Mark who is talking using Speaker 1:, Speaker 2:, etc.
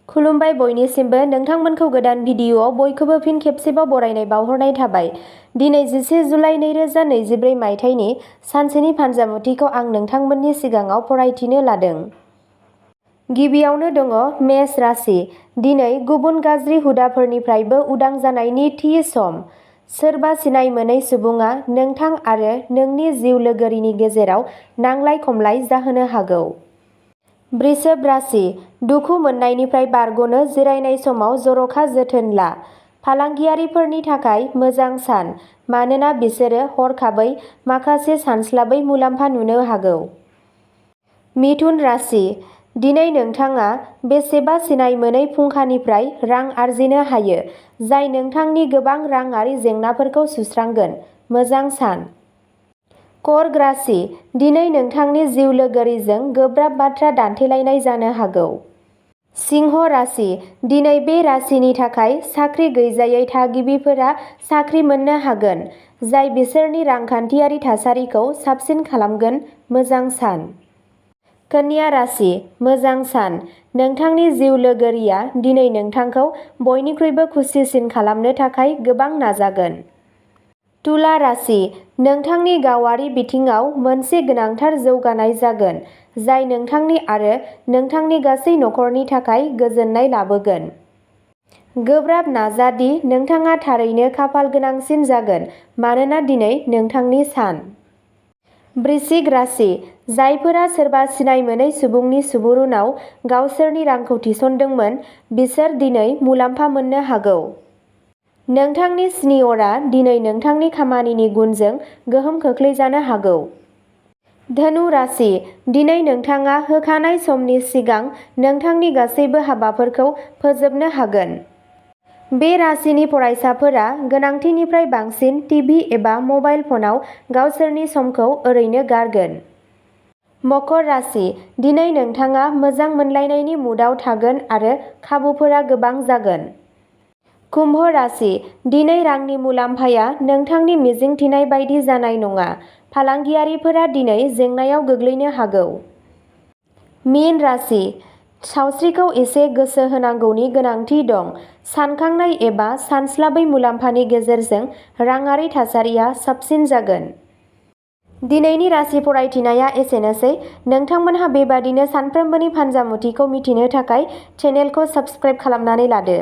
Speaker 1: खुलुमबाय बयनिसिमबो नोंथांमोनखौ गोदान भिडिअ'आव बयखौबो फिन खेबसेबाव बरायनाय बावहरनाय थाबाय। दिनै 11 जुलाइ 2024 मायथाइनि सानसेनि फानजामुथिखौ आं नोंथांमोननि सिगाङाव फरायथिनो लादों। गिबियावनो दङ मेष राशि। दिनै गुबुन गाज्रि हुदाफोरनिफ्रायबो उदां जानायनि थि सम। सोरबा सिनाय मोनै सुबुङा नोंथां आरो नोंनि जिउ लोगोरिनि गेजेराव नांलाय खमलाय जाहोनो हागौ। वृषभ राशि। दुखु मोननायनिफ्राय बारग'नो जिरायनाय समाव जर'खा जोथोन ला। फालांगियारिफोरनि थाखाय मोजां सान, मानोना बिसोरो हरखाबै माखासे सानस्लाबै मुलाम्फा नुनो हागौ। मिथुन राशि। दिनै नोंथाङा बेसेबा सिनाय मोनै फुंखानिफ्राय रां आर्जिनो हायो, जाय नोंथांनि गोबां राङारि जेंनाफोरखौ सुस्रांगोन। मोजां सान। कर्क राशि। दिनै नोंथांनि जिउ लोगोरिजों गोब्राब बाथ्रा दान्थेलायनाय जानो हागौ। सिंह राशि। दिनै बे राशिनि थाखाय साख्रि गैजायै थागिबिफोरा साख्रि मोननो हागोन, जाय बिसोरनि रांखान्थियारि थासारिखौ साबसिन खालामगोन। मोजां सान। कन्या राशि। मोजां सान। नोंथांनि जिउ लोगोरिया दिनै नोंथांखौ बयनिख्रुइबो खुसिसिन खालामनो थाखाय गोबां नाजागोन। तुला राशि। नोंथांनि गावारि बिथिङाव मोनसे गोनांथार जौगानाय जागोन, जाय नोंथांनि आरो नोंथांनि गासै नखरनि थाखाय गोजोननाय लाबोगोन। गोब्राब नाजा दि नोंथाङा थारैनो खाफालगोनांसिन जागोन, मानोना दिनै नोंथांनि सान। वृश्चिक राशि। जायफोरा सोरबा सिनाय मोनै सुबुंनि सुबुरुनाव गावसोरनि रांखौ थिसनदोंमोन, बिसोर दिनै मुलाम्फा मोननो हागौ। नोंथांनि सिनियरआ दिनै नोंथांनि खामानिनि गुनजों गोहोम खोख्लैजानो हागौ। धनु राशि। दिनै नोंथाङा होखानाय समनि सिगां नोंथांनि गासैबो हाबाफोरखौ फोजोबनो हागोन। बे राशिनि फरायसाफोरा गोनांथिनिफ्राय बांसिन टिभि एबा मबाइल फनाव गावसोरनि समखौ ओरैनो गारगोन। मकर राशि। दिनै नोंथाङा मोजां मोनलायनायनि मुडआव थागोन आरो खाबुफोरा गोबां जागोन। कुम्भ राशि। दिनै रांनि मुलाम्फाया नोंथांनि मिजिंथिनाय बायदि जानाय नङा। फालांगियारिफोरा दिनै जेंनायाव गोग्लैनो हागौ। मीन राशि। सावस्रिखौ एसे गोसो होनांगौनि गोनांथि दं। सानखांनाय एबा सानस्लाबै मुलाम्फानि गेजेरजों राङारि थासारिया साबसिन जागोन। दिनैनि राशि फरायथिनाया एसेनोसै। नोंथांमोनहा बेबादिनो सानफ्रोमबोनि फानजामुथिखौ मिथिनो थाखाय चेनेलखौ साबस्क्राइब खालामनानै लादो।